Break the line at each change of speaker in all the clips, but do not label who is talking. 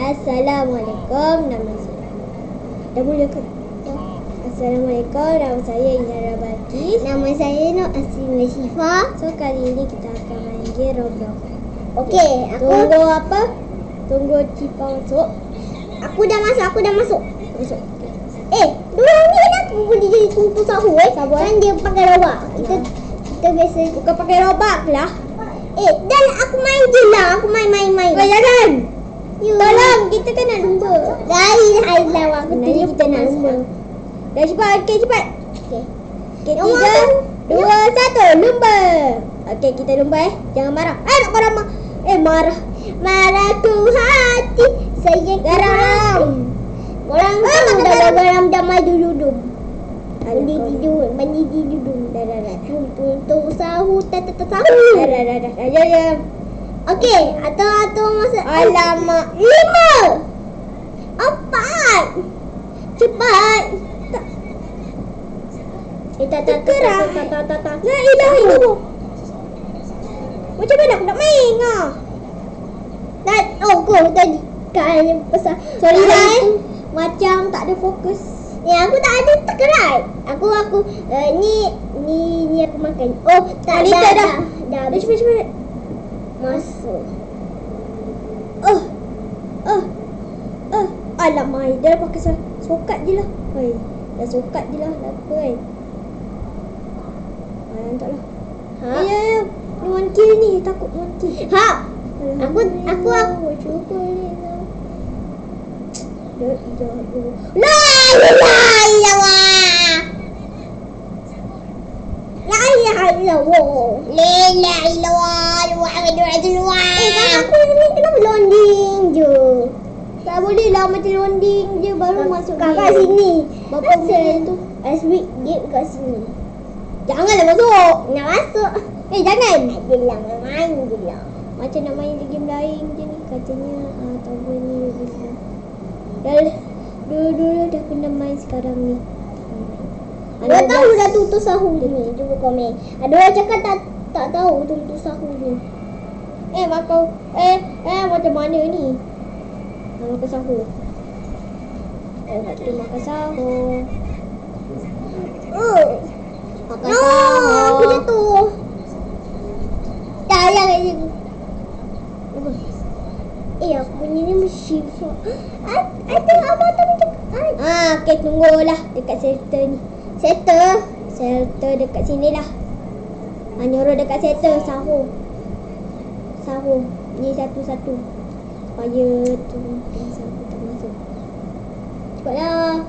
Assalamualaikum, nama saya. Dah mula ke?
Ya.
Assalamualaikum, nama saya Inara Balkis.
Nama saya Nur Asli Syifa.
So kali ini kita akan main game Roblox.
Okey, aku
Tunggu apa? Tunggu Cipa masuk.
aku dah masuk.
Masuk.
Dua ni kenapa boleh jadi tunggu sahur
Sabar.
Kan dia pakai robak. Kita biasa.
Bukan pakai robak lah.
Dan aku main je lah. Aku main.
Kau jangan.
You.
Tolong, kita kan nak lumba.
Lain aku
Sebenarnya kita nak lumba. Dah cepat, okey cepat.
Okey.
Okey,
Yang
3, 2, 1, lumba. Okey, kita lumba Jangan marah. Nak marah. Marah.
Marahku hati sayang
Garam.
Orang tahu dah garam dah maju duduk. Mandi tidur.
Dah.
Tuntut sahur sahur.
Dah. Ya.
Okey, atau masa
Alamak.
5 4 cepat. Tak.
La ilaha illallah. Macam mana aku nak main
Kau tadi kan pasal
Sorry lah Macam tak ada fokus.
Ya, aku tak ada terkerat. Aku ni aku makan. Tak
Lita
dah.
Dah cepat.
Masuk.
Alamak, dah pakai sokat je lah. Dah sokat je lah. Apa kan? Tak lah. Ya. Ni one kill ni. Takut one kill.
Aku
cuba ni.
La ilaha illallah. La ilaha illallah. La ilaha illallah. Muhammadur Rasulullah. Kan aku ni kenapa loading je?
Tak boleh lah macam loading je baru masuk
Kakak sini.
Bapa punya tu.
Sweet dia kat sini.
Janganlah masuk.
Nak masuk.
Jangan.
Adalah main je lah.
Macam nak main game lain je ni. Katanya tower ni bisa. Dulu dah pernah main sekarang ni.
Ada tahu dah tutup sahur ni. Cuba komen. Ada orang cakap tak tahu tutup sahur ni.
Macam mana ni? Makan sahur. Kita makan sahur. Makan sahur.
Aku jatuh. Tak lah kat situ. Aku punya ni mesti ada apa tu macam
Okay, tunggulah dekat shelter ni. Shelter dekat sini lah. Nyuruh dekat shelter sahur. Ni satu-satu. Supaya tu sahur tak masuk. Cepatlah.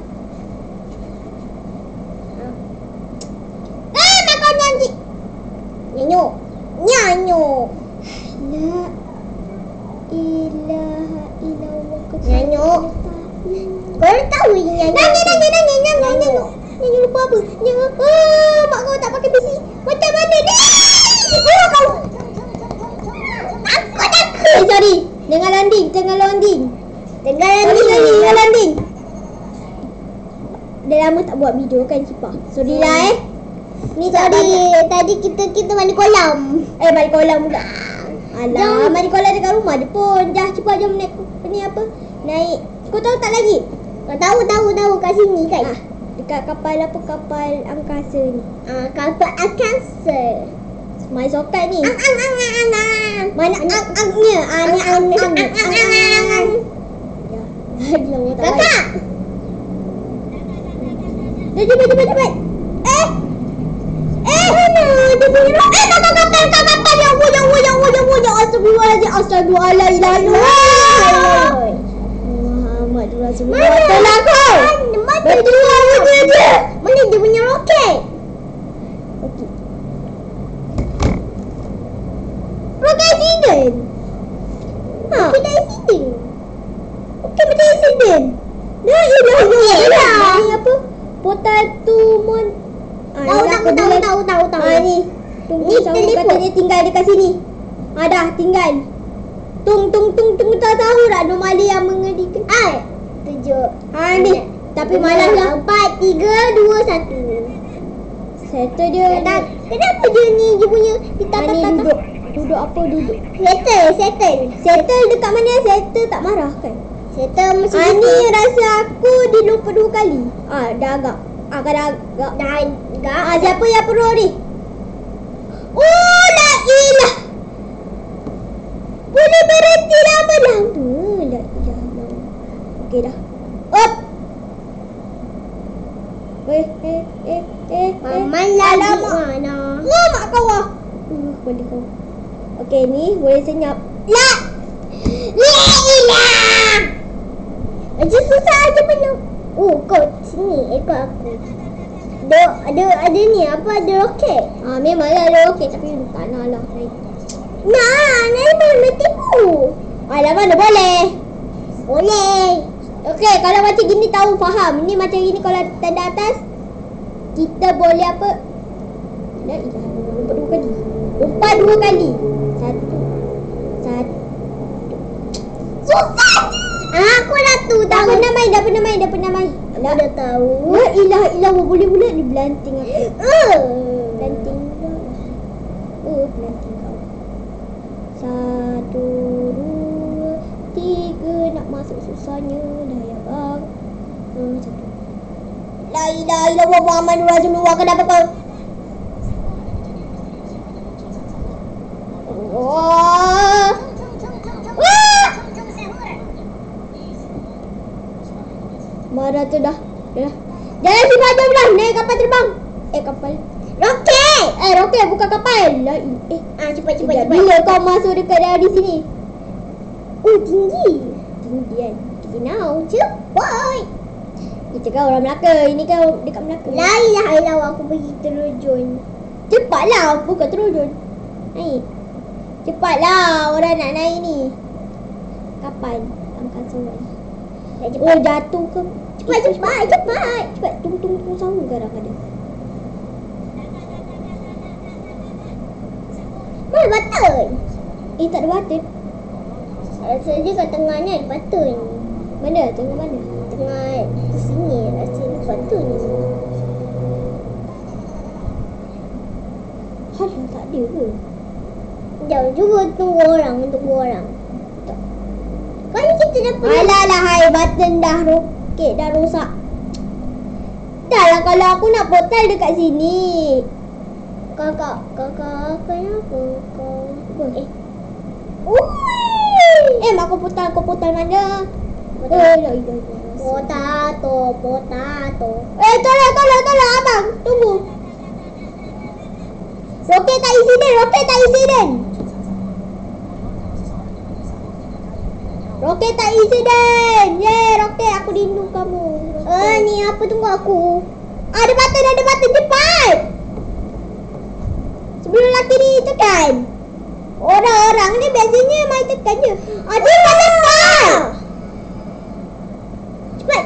makan janji. Nyanyuk.
La ilaha illallah.
Nyanyuk. Kau tahu ni nyanyuk.
Nyanyi lupa apa? Mak kau tak pakai besi. Macam mana ni? Kau.
Aku takut.
Sorry. Tengah landing. Dah lama tak buat video kan Cipa. Sorry lah
Ni tadi kita mandi kolam.
Mandi kolam pula. Alah, mandi kolam dekat rumah dia pun. Dah cepat jom naik ni apa? Naik. Kau tahu tak lagi?
Kau tahu kat sini kan?
Dekat kapal angkasa ni.
Kapal angkasa.
Main sokat ni.
Mana
Ang-angnya?
Kakak.
Dah cepat.
Mana? Dia punya kapal.
Ya Astagfirullahaladzim. Muhammad Rasulullah.
Tolong kau. Mana dia punya roket?
Okey. Roket accident.
Kita accident.
Okey, macam accident. La ilaha illallah. Ni apa? Potato mon.
Tahu.
Ni. Tunggu
Ni
sahur
telefon.
katanya tinggal dekat sini. Dah tinggal. Tung tak tahu tak anomali yang mengerikan.
7.
Ni. Tapi malam lah.
4, 3, 2, 1.
Settle dia.
Kenapa dia punya
Duduk apa?
Settle.
Settle dekat mana? Settle tak marah kan?
Settle macam
Ni rasa aku dilupa 2 kali. Dah agak. Kan agak.
Dah agak.
Siapa yang pro ni? Oh, la ilah. Boleh berhenti lama-lama. La ilah. Okey dah. Up.
Paman lagi mana?
Mak kau ah. Boleh kau. Okey ni boleh senyap. La ilah.
Macam susah aja belum. Oh, kau sini ikut aku. Ada ni apa? Ada roket.
Memanglah ada okey tapi tak nak lah naik.
Naik mana tipu?
Mana boleh.
Boleh.
Okey, kalau macam gini tahu faham. Ni macam gini kalau tanda atas kita boleh apa? La ilah. Lompat 2 kali. Lompat 2 kali. Satu.
Susah. Aku dah tu
Dah
tahu.
pernah main.
Aku dah tahu.
La ilah boleh pula dia belanting aku. Belanting pula. Belanting kau. 1, 2, 3 nak masuk susahnya dah ya bang. 1. La ilaha illallah Muhammadur Rasulullah. Kenapa kau? Marah tu dah. Jangan si pajam dah. Naik kapal terbang. Kapal.
Roket.
Roket bukan kapal.
Cepat.
Bila kau masuk dekat dari sini?
Tinggi.
Tinggi kan? Tinggi now.
Cepat.
Kita kan orang Melaka. Ini kan dekat Melaka.
La ilaha illallah, aku pergi terjun.
Cepatlah. Bukan terujun. Naik. Cepatlah. Orang nak naik ni. Kapal. Angkat seorang.
Cepat.
Jatuh ke? Cepat. Tunggu sama garang ada.
Mana button?
Tak ada button.
Rasa dia kat tengah ni ada button.
Mana? Tengah mana?
Tengah sini rasa ada button.
Halah tak ada ke?
Jauh juga tunggu orang. Kan kita dah pergi.
Alah hai button dah roket dah rosak. Dah lah kalau aku nak portal dekat sini.
Kakak kenapa kau?
Mak kau portal mana?
Potato.
Tolong abang. Tunggu. Roket tak insiden. Roket tak insiden. Roket aku rindu kamu.
Ni apa tunggu aku?
Ada button cepat. Sebelum lelaki ni tekan. Orang-orang ni biasanya main tekan je. Dia tak tekan.
Cepat.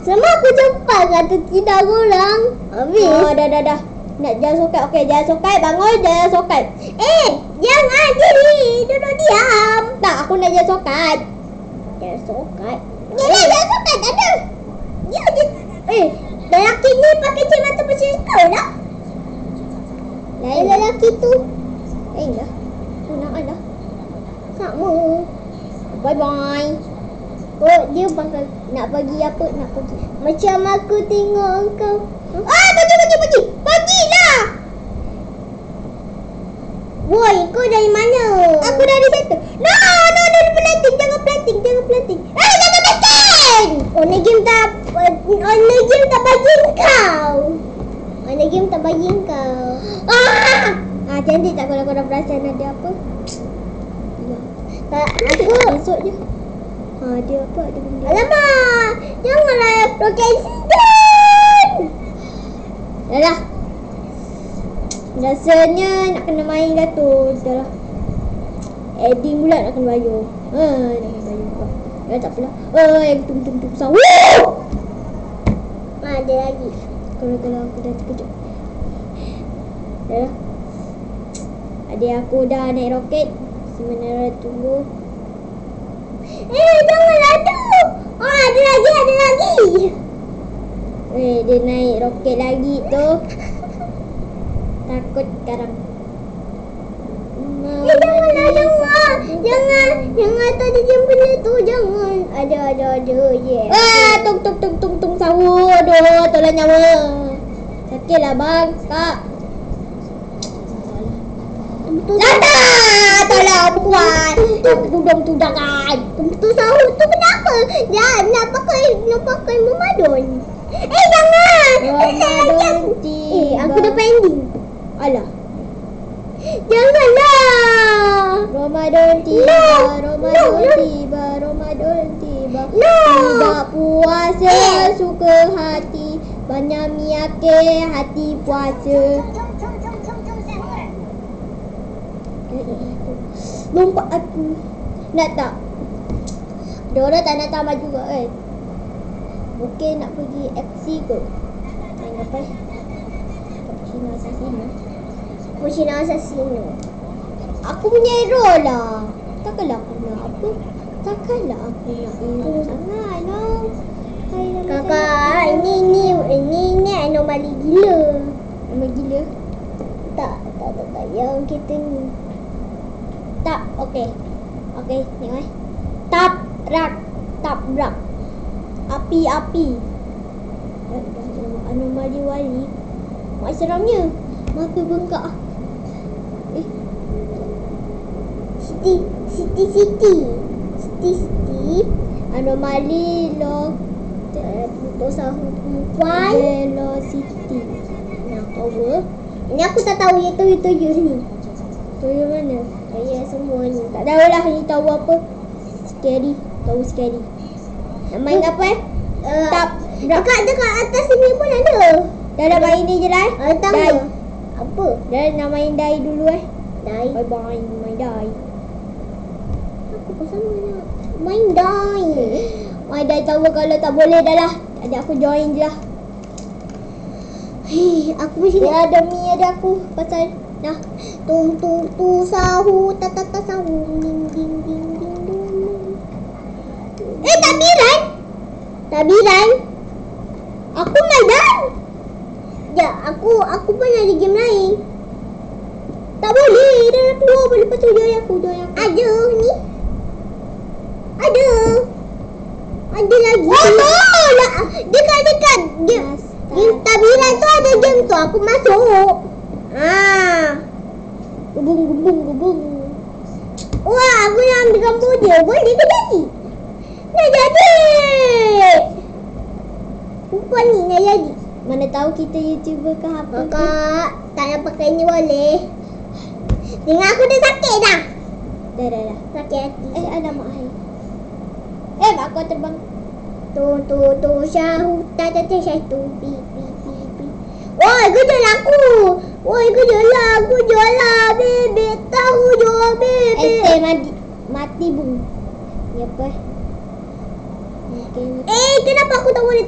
Semua aku cepat kata tidak orang. Habis.
Dah. Nak jalan sokat. Okey, jalan sokat. Bangun, jalan sokat.
Jangan diri. Duduk diam.
Tak, aku nak jalan sokat.
Jalan sokat.
Jalan sokat ada.
Ya je. Lelaki ni pakai cermin tu macam kau dah.
Lain
Lelaki tu.
Lain dah. Tunaan dah.
Sama.
Bye-bye.
Dia pakai
Nak pergi apa? Nak pergi.
macam aku tengok kau.
Pergi. Pergilah.
Woi, kau dari mana?
Aku dari situ. No, planting. Jangan planting. Jangan planting.
Owner game tak bagi kau.
Cantik tak kalau korang perasan ada apa?
Tak, aku.
Esok je. Dia apa? Ada benda.
Alamak, janganlah roket insiden.
Dah. Rasanya nak kena main gatur. Dah lah. Adding pula nak kena bayar. Nak kena bayar. Tak apalah. Yang tunggu besar.
Ada lagi.
Kalau aku dah terkejut. Dah lah. Adik aku dah naik roket. Sebenarnya tunggu.
Janganlah tu. Ada lagi.
Dia naik roket lagi tu. Takut sekarang.
Janganlah. Jangan tadi jam benda tu. Jangan. Ada. Yeah.
Tung sahur. Aduh, tolong nyawa. Sakitlah bang, kak.
Zata! Tolong buat.
Tudung jangan.
Tu sahur tu kenapa? Nak pakai memadon. Jangan.
Ramadan tiba.
Aku dah pending.
Alah.
Janganlah.
Ramadan tiba.
No.
Ramadan tiba.
No.
Tiba puasa suka hati. Banyak miyake hati puasa. Lompat aku. Nak tak? Dora tak nak tamat juga kan? Mungkin nak pergi FC kot. Main apa? Cappuccino Assassino.
Cappuccino Assassino.
Aku punya hero lah. Takkanlah aku nak apa? Takkanlah aku nak hero sangat lah.
Kakak, ini anomali gila.
Nama gila?
Tak. Yang kita ni.
Tak, okey. Tengok Tabrak. Api. Anomali wali. Mak seramnya. Mata bengkak.
Siti.
Anomali
Dosa perempuan.
Velocity. Nak over.
Ini aku tak tahu yang tujuh ni.
Tuyul mana?
Ya, semua ni.
Tak tahulah ni tahu apa. Scary. Tahu scary. Nak main apa
Dekat atas sini pun ada.
Dah main ni je lah.
Tangga. Apa?
Dah nak main die dulu
Dai.
Bye main die.
Aku pasal nak main dai.
Main die tahu kalau tak boleh dah lah. Ada aku join je lah.
Aku sini.
Dia ada mi ada aku pasal nah.
Tung sahu tata sahu ding ding. Tabiran. Aku Maidan. Ya, aku pun ada game lain. Tak boleh, dah keluar lepas tu join aku. Ada ni. Ada lagi. Oh, dekat game. Game tabiran tu ada game tu. Aku masuk.
Gubung.
Wah, aku nak ambil gambar dia. Boleh ke jadi? Nak jadi. Perempuan ni nak jadi.
Mana tahu kita YouTuber ke apa.
Kakak, tak nak pakai ni boleh. Tengok aku dah sakit dah.
Dah.
Sakit hati.
Alamak hai. Mak aku terbang.
Tu syahu tata syaitu pi. Woi, kau jual lah. Bebek tahu jual bebek.
Mati bung. Ni apa? Mungkin.
Kenapa aku tak boleh?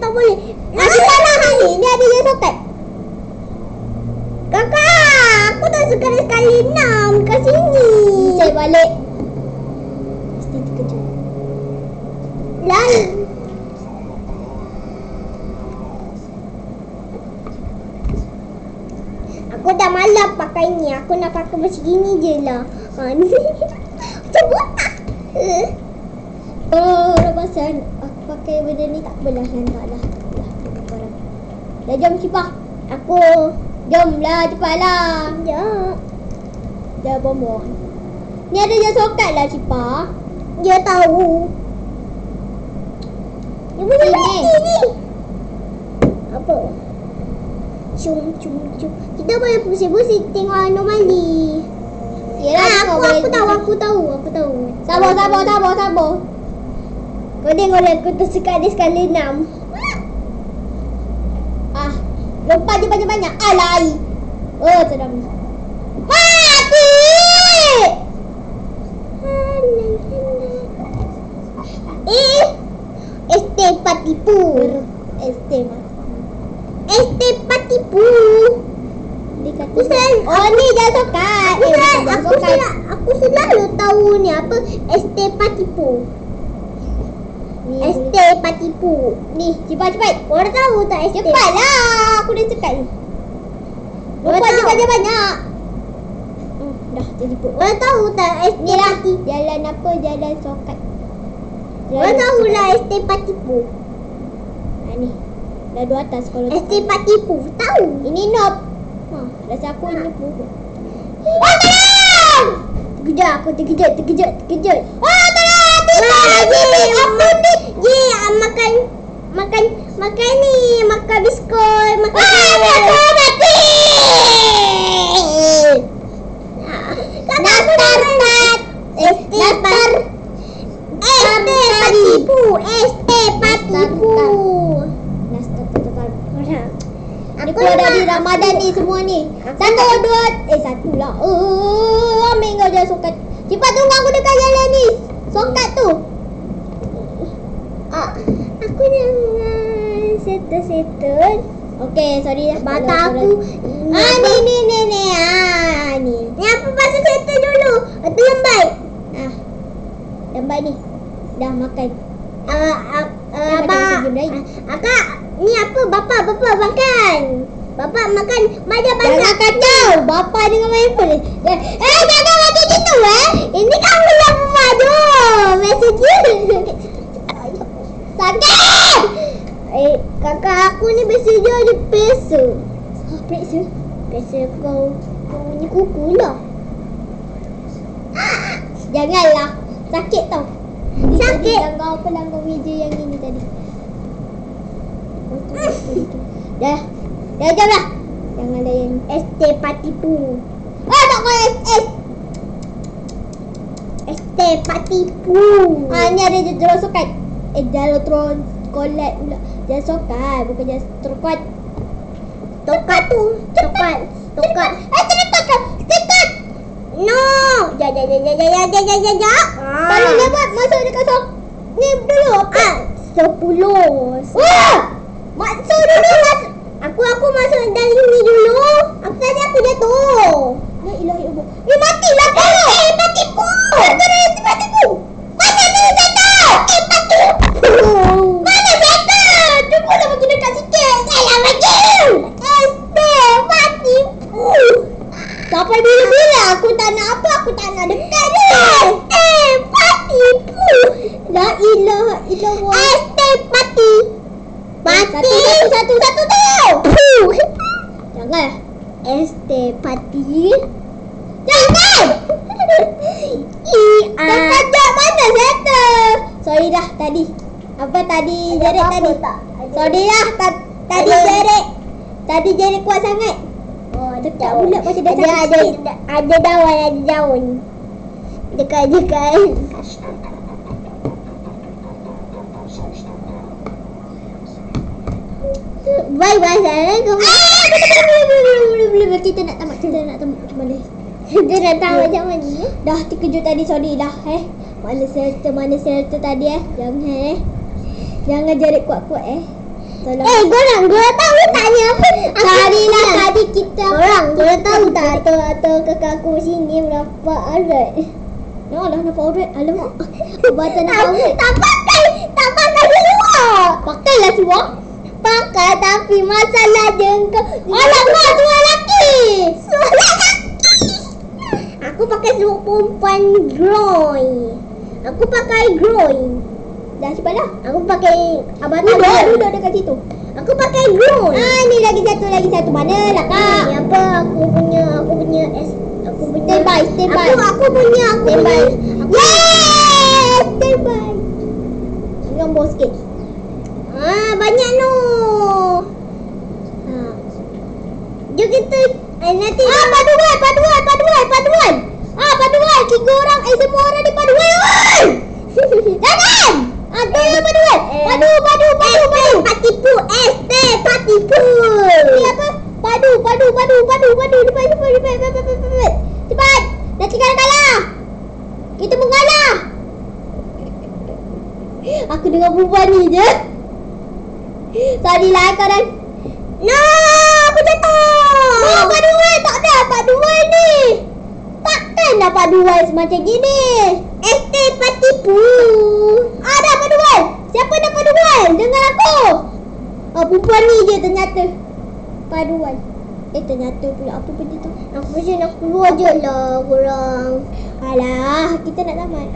Aku salah hari ni ada yang sokat. Kakak, aku tak sekali 6 kat sini.
Saya balik. Mesti terkejut.
Lain. Aku dah malas pakai ni. Aku nak pakai macam gini je lah. Macam botak.
Kalau pasal aku pakai benda ni tak apalah. Lantaklah. Dah jom Cipah.
Aku.
Jom lah cepatlah.
Ya.
Dah bombong. Ni ada yang sokat lah Cipah.
Dia tahu. Dia punya mati ni. Apa? Cum. Kita boleh pusing-pusing tengok anomali.
Yelah,
aku tahu.
Sabar.
Kau tengok aku tersekat dia sekali 6.
Lompat je banyak-banyak. Alai. Oh, sedap.
Mati! Patipu. Patipu.
Oh ni jangan sokat.
Aku selalu tahu ni apa Patipu. Patipu.
Ni, cepat.
Korang tahu tak
Cepatlah. Aku dah sekat ni. Lompat je banyak-banyak. Dah terjemput.
Orang tahu tak ST
Ni lah
Party?
jalan apa? Jalan Sokat.
Orang tahu lah ST Party Pu.
Ni. Dah dua atas kalau
ST Party Pu. Tahu.
Ini Nob. Ha, rasa aku ini pun.
Oh, tolong! Terkejut.
Oh, tolong!
Apa ni? Ye, makan ni. Makan biskut. Makan
Aku mati!
Nastar. ST Patipu. ST Patipu.
Ni keluar dari Ramadan ni semua ni. Satu lah. Ambil kau jalan Sokat. Cepat tunggu aku dekat jalan ni. Sokat tu.
Aku jangan settle.
Okey, sorry lah.
Mata aku.
Ni. Ni.
Ni apa pasal settle dulu? Itu lembat.
Lembat ni. Dah makan.
Abang. Akak, ni apa? Bapa makan. Bapa makan. Maja banyak.
Jangan kacau. Bapa dengan main phone. Jangan macam gitu
Ini kan belum maju. Mesej.
Sakit.
Kakak aku ni biasa je ada pesa.
Periksa.
Pesa kau punya kuku lah.
Janganlah. Sakit tau.
Sakit.
Langgar meja yang ini tadi. Dah jom lah. Jangan layan.
ST Patipu.
Tak kau SS.
ST Patipu.
Ni ada jalan Sokat. Jalan Tron Kolat pula. Jalan Sokat. Bukan jalan Trokot.
Tokat tu. Tokat.
Tekat.
No. Ja.
Kalau lebat masuk dekat Sok. Ni dulu apa?
10.
Masuk dulu.
Aku masuk dalam ni dulu. Tadi aku jatuh.
La ilaha illallah. Matilah kau.
Patipu.
Patipu. Mana ni jatuh? Patipu. Mana jatuh? Cukuplah bagi dekat sikit.
Alah macam. ST Patipu.
Sampai bila-bila aku tak nak apa? Aku tak nak dekat ni.
ST Patipu.
La ilaha illallah.
ST Pati.
Satu tu. Jangan.
ST Pati.
Jangan. Terkejut mana settle. Sorry dah tadi. Apa tadi Jared tadi? Sorry lah tadi Jared. Tadi Jared kuat sangat. Dekat pula macam dah sakit sikit.
Ada daun. Dekat. Bye Assalamualaikum.
Boleh. Kita nak tamat macam mana?
Dia nak tahu macam mana?
Dah terkejut tadi, sorry dah Mana shelter tadi Jangan Jared kuat-kuat tolong.
Korang tahu tanya apa?
Tadi kita
Korang tahu tak atau kakak aku sini berapa aurat?
Dah nampak aurat. Alamak. Abang tak nak aurat.
Tak pakai seluar.
Pakailah seluar.
Pakai tapi masalah je kau.
Alamak, seluar lelaki.
Seluar lelaki. Aku pakai seluar perempuan groin.
Dah cepatlah.
Aku pakai abang tahu.
Duduk dekat situ.
Aku pakai groin.
Ni lagi satu. Mana lah kak?
Ni apa? Aku punya
Standby.
Aku punya.
Yes! Standby. Nombor sikit.
Banyak no. Jom kita nanti
Paduan. Paduan. 3 orang. Semua orang di paduan. Jangan. Ada paduan. Padu.
Patipu. ST Patipu.
Ni apa? Padu. Cepat. Nanti kalah. Kita mengalah. Aku dengar perempuan ni je. Sorry lah korang.
No, aku jatuh.
Paduan. Tak ada paduan ni. Takkanlah paduan semacam gini.
ST Patipu.
Ada paduan. Siapa nak paduan? Dengar aku. Perempuan ni je ternyata. Paduan. Ternyata pula apa benda tu.
Aku macam nak keluar je lah korang.
Alah, kita nak tamat.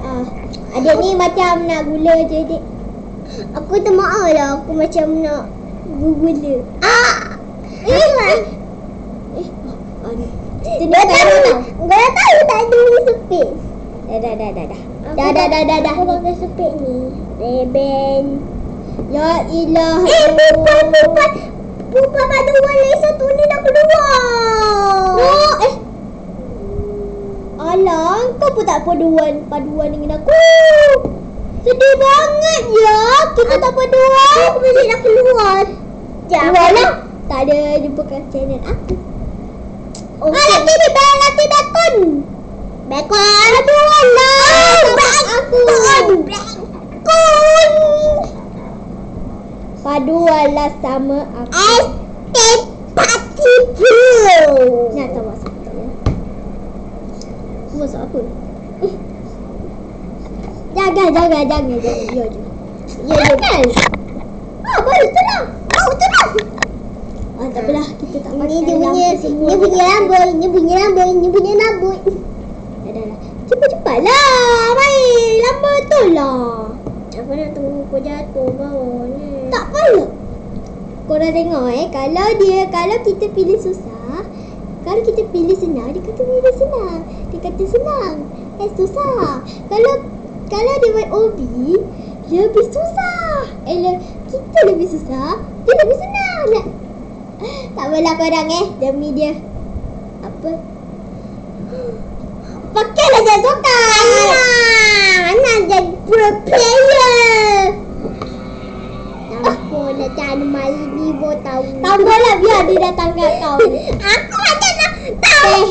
Adik ni macam nak gula je, adik.
Aku tak maaf lah. Aku macam nak
Gula.
Dah tahu. Dah tahu tak ada ni sepit.
Dah.
Aku pakai sepit ni. Reben.
La ilaha
Pupan. Pupan pada warna satu ni dah keluar.
Alah, kau pun tak paduan dengan aku. Sedih banget ya. Kita tak paduan.
Aku mesti dah keluar.
Keluarlah. Tak ada jumpa kat channel aku.
Okay.
Laki bekon.
Bekon.
Paduan lah. Aku.
Bekon.
Paduanlah sama aku.
Party Blue.
Nak tahu masak tak ya? Masak apa? Jangan. Ya. Jangan.
Baru terang.
Tak apalah, kita tak pakai
Ni dia punya
lampu semua.
Ni bunyi rambut.
Dah. Cepatlah. Main lambat tu lah.
Aku nak tunggu kau jatuh bawah ni.
Tak apalah. Korang tengok kalau kita pilih susah, kalau kita pilih senang, dia kata pilih senang. Dia kata senang. Susah. Kalau dia buat OB, dia lebih susah. Kita lebih susah, dia lebih senang. Tak apalah korang demi dia. Apa? Pakailah jangan sokan.
Nak jadi pro player. Aku nak cari main ni bo tahu.
Tambahlah biar dia datang kat kau.
Aku macam nak tahu.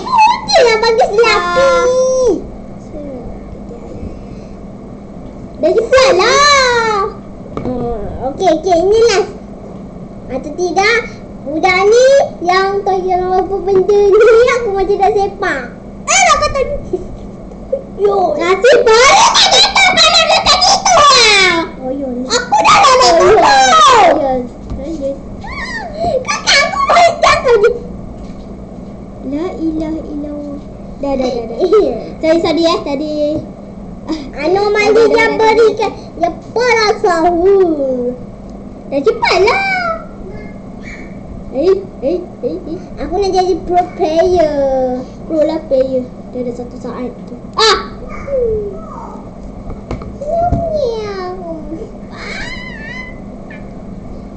Dia nak bagi selapi.
Dah cepat lah.
Okey, ini last. Atau tidak, budak ni yang apa benda ni aku macam dah sepak.
Nak kata ni.
Yo,
Nasib baik tak jatuh pada dekat itu lah.
oh yo ni.
Aku dah nak tahu.
Kakak aku boleh jatuh je.
La ilaha illallah. Dah. Tadi.
Anomali yang berikan yang perasaan.
Dah cepatlah.
Aku nak jadi pro player.
Pro lah player. Dah ada 1 saat tu.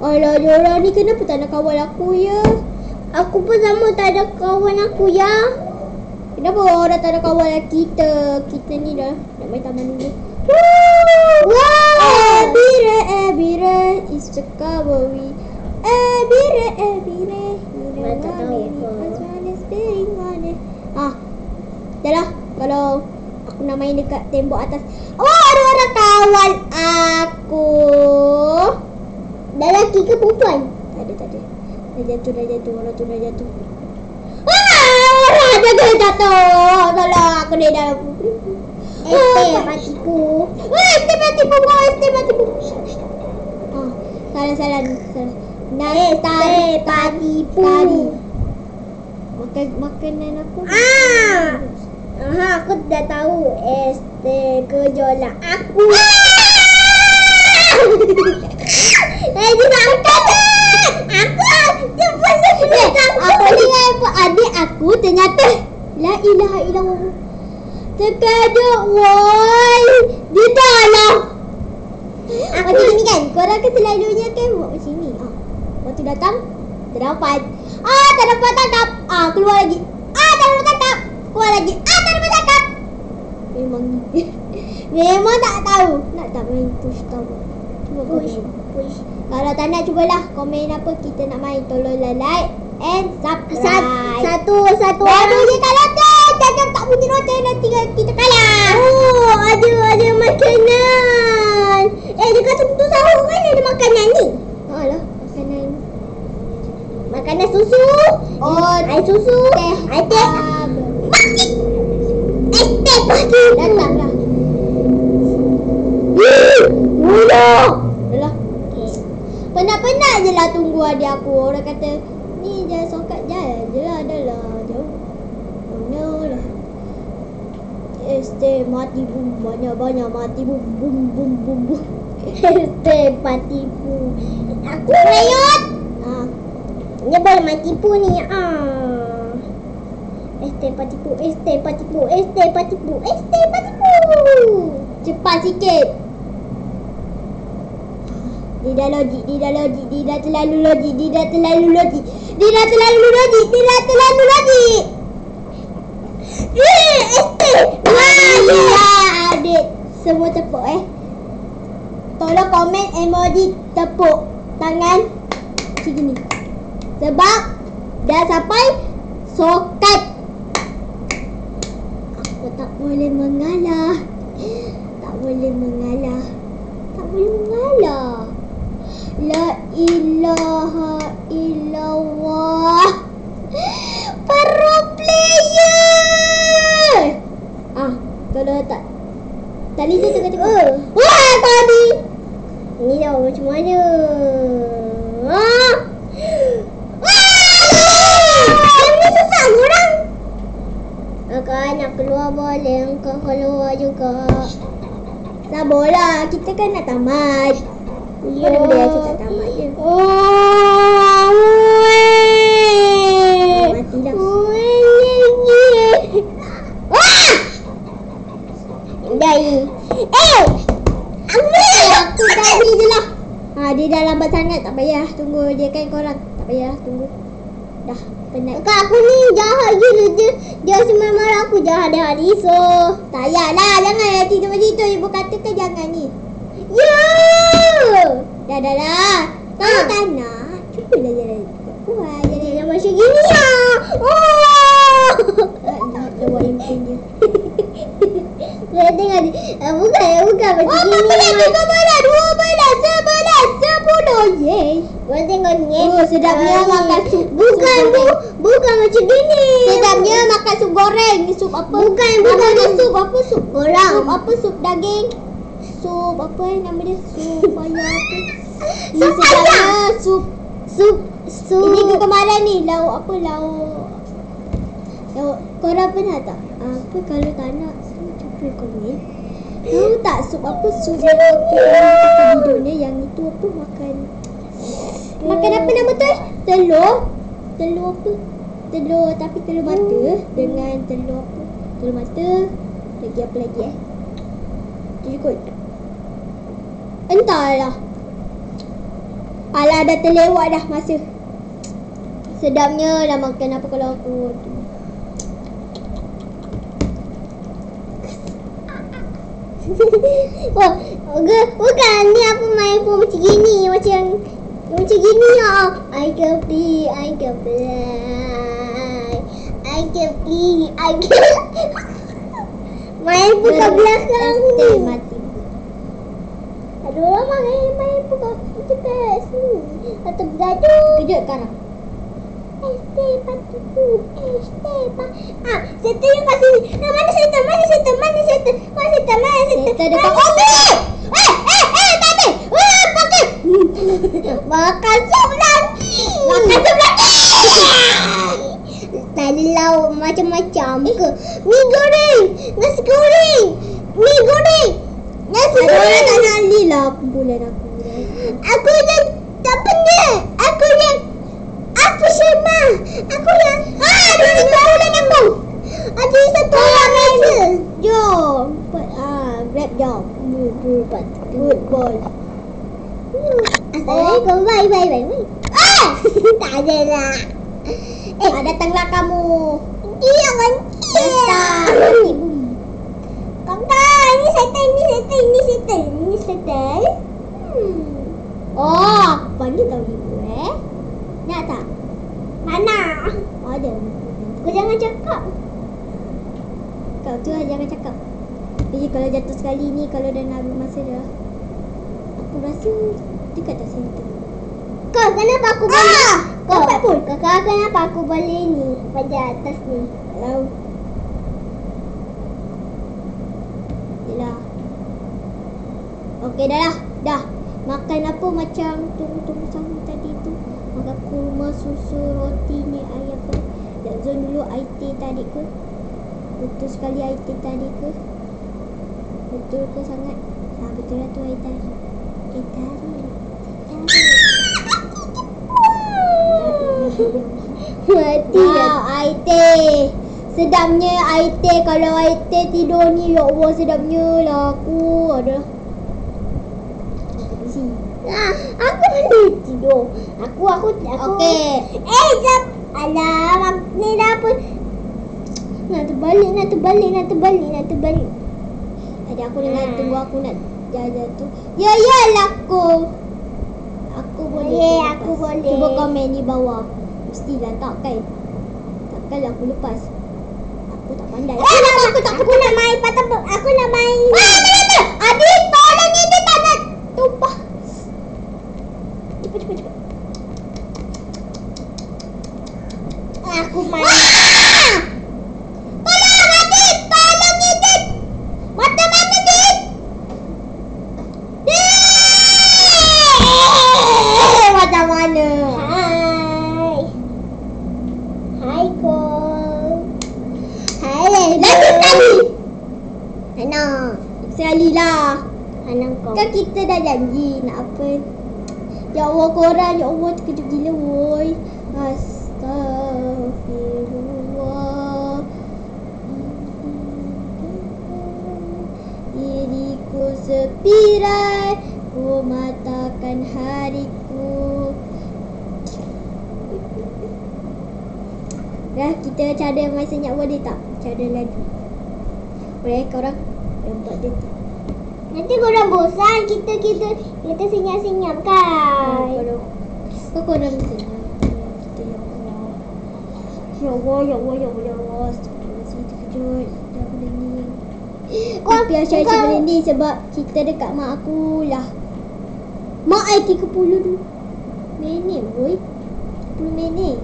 Alah, diorang ni kenapa tak nak kawal aku ya?
Aku pun sama tak ada kawan aku ya.
Kenapa orang tak nak kawal kita? Kita ni dah nak main taman dulu.
Wow.
Ebire is the cavalry. Ebire.
Mana tak tahu ke?
Dah lah. Kalau aku nak main dekat tembok atas. Ada orang kawal aku.
Dah lelaki ke perempuan?
Tak ada. Dah jatuh. Orang tu dah jatuh. Orang jaga jatuh. Tolong aku ni dalam.
Patiku.
Matipu. Salah.
Patipu.
Makanan aku.
Aku dah tahu. Gejolak aku.
Aku dengar adik aku ternyata la ilaha illallah. Terkejut woi. Dia dalam. Macam ni kan. Korang kan selalunya kan buat macam ni. Waktu datang terdapat. Tak dapat tangkap. Keluar lagi. Tak dapat tangkap. Keluar lagi. Tak dapat tangkap. Memang ni. Memang tak tahu. Nak tak main push tahu. Cuba
Push.
Kalau tak nak, cubalah komen apa kita nak main. Tolonglah like and subscribe.
Satu
Baru je kalau jangan tak bunyi loceng nanti kita kalah.
Ada makanan. Dekat tu sahur kan ada makanan ni.
Alah,
Makanan susu. Air susu. Air teh. Teh pagi.
Datanglah.
Mula.
Dah. Penat-penat je lah tunggu adik aku. Orang kata, ni jangan sokat je. Hashtag mati boom. Banyak-banyak mati boom. Boom.
Hashtag patipu. Aku rayot. Dia boleh main tipu ni. Hashtag patipu.
Cepat sikit. Dia dah logik. Dia dah terlalu logik. Adik. Semua tepuk Tolong komen emoji tepuk tangan macam gini. Sebab dah sampai sokat. Aku tak boleh mengalah. La ilaha illallah. Pro player. Kalau tak tali tu tengah-tengah. Wah, tadi.
Ni dah macam mana? Ini susah korang. Nak keluar boleh. Engkau keluar juga.
Sabarlah, kita kan nak tamat.
Ya.
Boleh aja tak tamat je. Matilah.
Dah ini.
Aku tadi je lah. Dia dah lambat sangat. Tak payah tunggu dia kan korang. Tak payah tunggu. Dah penat.
Kak, aku ni jahat je. Dia semua marah aku jahat dah Aliso.
Tak payahlah. Jangan nanti macam itu. Ibu katakan jangan ni.
Ya.
Dah. Kalau tak nak, cubalah jalan kuat.
Jalan macam gini ya.
Lawak yang punya.
Saya tengok ni. Bukan macam gini.
13, 12, 10. Yes.
Kau tengok ni.
Sedapnya makan sup.
Bukan macam gini.
Sedapnya makan sup goreng. Ni sup apa?
Bukan.
Namanya sup apa? Sup
Goreng.
Sup apa? Sup daging. Sup apa nama dia? Sup ayam apa? Ni sedapnya sup. Ini kegemaran ni. Lauk apa? Lauk. Korang pernah tak? Apa kalau tak nak? Cuba komen. Tahu tak sup apa? Sup yang apa? Videonya yang itu apa? Makan apa nama tu? Telur apa? Telur tapi telur mata dengan telur apa? Telur mata. Lagi apa lagi Jadi kot. Entahlah. Alah dah terlewat dah masa. Sedapnya dah makan apa kalau aku.
Bukan ni aku main pun macam gini. Macam gini ya. I can fly. Main pun kat belakang ni.
Mati.
Aduh lama main pun kat sini. Atau bergaduh.
Kejut sekarang.
Setan yang kat sini. Mana setan?
Setan dekat kopi.
Tadi. Pakai. Makan sup lagi. Tadi lauk macam-macam ke? Mi goreng. Nasi goreng. Nasi goreng.
Tak nak lilah kumpulan aku.
Aku yang tak penat. Aku yang ada satu orang aku. Ada satu orang aja.
Jom. Grab jom. Good boy.
Assalamualaikum. Bye. Tak ada lah.
Datanglah kamu.
Dia mancing.
Datang.
Kakak, ini setan.
Oh, aku panggil tau ibu Nak tak?
Mana?
Ada.
Kau jangan cakap.
Kau tu lah jangan cakap. Jadi kalau jatuh sekali ni, kalau dah nak habis masa dah, aku rasa dekat tak center.
Kau kenapa aku boleh?
Dapat pun.
Kakak kenapa aku boleh ni pada atas ni?
Tahu. Yelah. Okey dah lah. Dah. Makan apa macam tunggu sama tadi tu. Makan kurma, susu, roti ni, ayam apa. Dak zon dulu IT tadi ke? Betul sekali IT tadi ke? betul ke sangat? Betul lah tu Aitan.
Mati
Wow, Aite. Sedapnya Aite. Kalau Aite tidur ni, ya Allah sedapnya lah aku. Ada.
Aku boleh tidur. Aku.
Okey.
Jap. Alah, ni dah apa? Nak terbalik.
Tadi aku dengar tunggu aku nak jajan tu. Yalah aku. Aku boleh.
Aku boleh.
Cuba komen di bawah. Mestilah tak kan? Takkanlah aku lepas. Aku tak pandai.
Aku nak main patah. Aku nak main.
Adik, tolong ini tak nak tumpah. Cepat.
Aku main.
Tolong Adik, tolong ini. Macam mana Dik? Macam mana?
Hai Kol. Hai
Lagi sekali.
Hana.
Sekali lah.
Hana kau.
Kan kita dah janji nak apa. Ya Allah korang, ya Allah terkejut gila woi. Astaghfirullah. Diriku sepirai, ku matakan hariku. Dah kita cara main senyap boleh tak? Cara lagi. Boleh korang? Nampak dia tak?
Nanti korang bosan kita senyap-senyap kan.
Kau korang senyap. Kita ya Allah. Ya Allah. Astagfirullahaladzim, terkejut. Dah aku merinding. Tapi asyik merinding sebab kita dekat mak aku lah. Mak I 30 minit boy. 10 minit.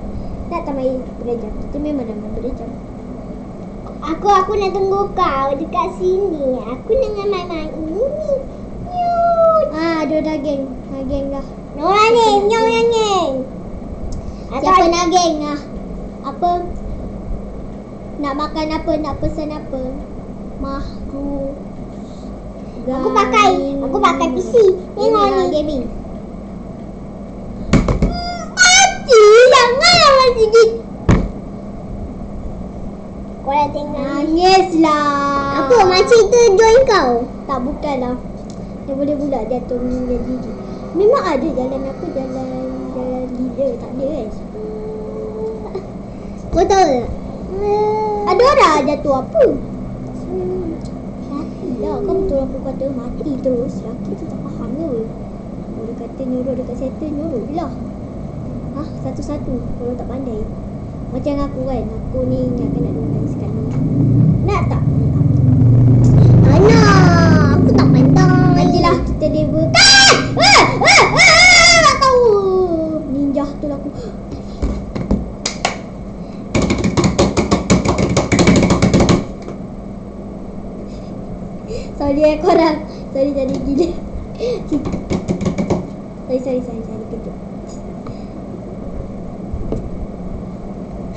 Tak main berjam. Kita memang dah main berjam.
Aku nak tunggu kau dekat sini. Aku nak main-main ini.
Dia dah geng. Geng lah.
Nora ni, nyong.
Siapa nak geng lah? Apa? Nak makan apa? Nak pesan apa? Mahru.
Aku pakai PC. Tengok ni.
Gaming. Mati. Janganlah mati gigit.
Kau dah tengok.
Nangislah.
Apa? Makcik tu join kau?
Tak, bukanlah. Dia boleh pula jatuh meninggal diri. Memang ada jalan apa? Jalan gila. Tak ada kan?
Kau tahu tak?
Ada orang jatuh apa? Mati lah. Kan betul aku kata mati terus. Laki tu tak faham ke? Dia kata nyuruh dekat settle, nyuruh lah. Satu-satu. Kalau tak pandai. Macam aku kan. Aku ni ingatkan nak dengar sekali. Nak tak?
Ana, aku tak pandai.
Nantilah kita level. Tak tahu. Ninja tu lah aku. Sorry korang. Sorry gila. Sorry kejut.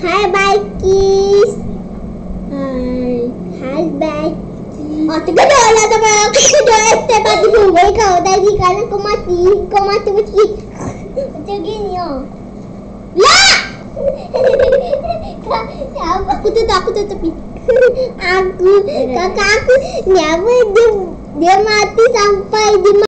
Hai Baikis.
Hai
Baikis.
Terkejut lah teman. Aku terkejut. Step hati
Baik kau tadi kalau kau mati macam gini oh.
Lah!
Apa?
Aku tu tepi.
Kakak aku ni apa dia mati sampai dia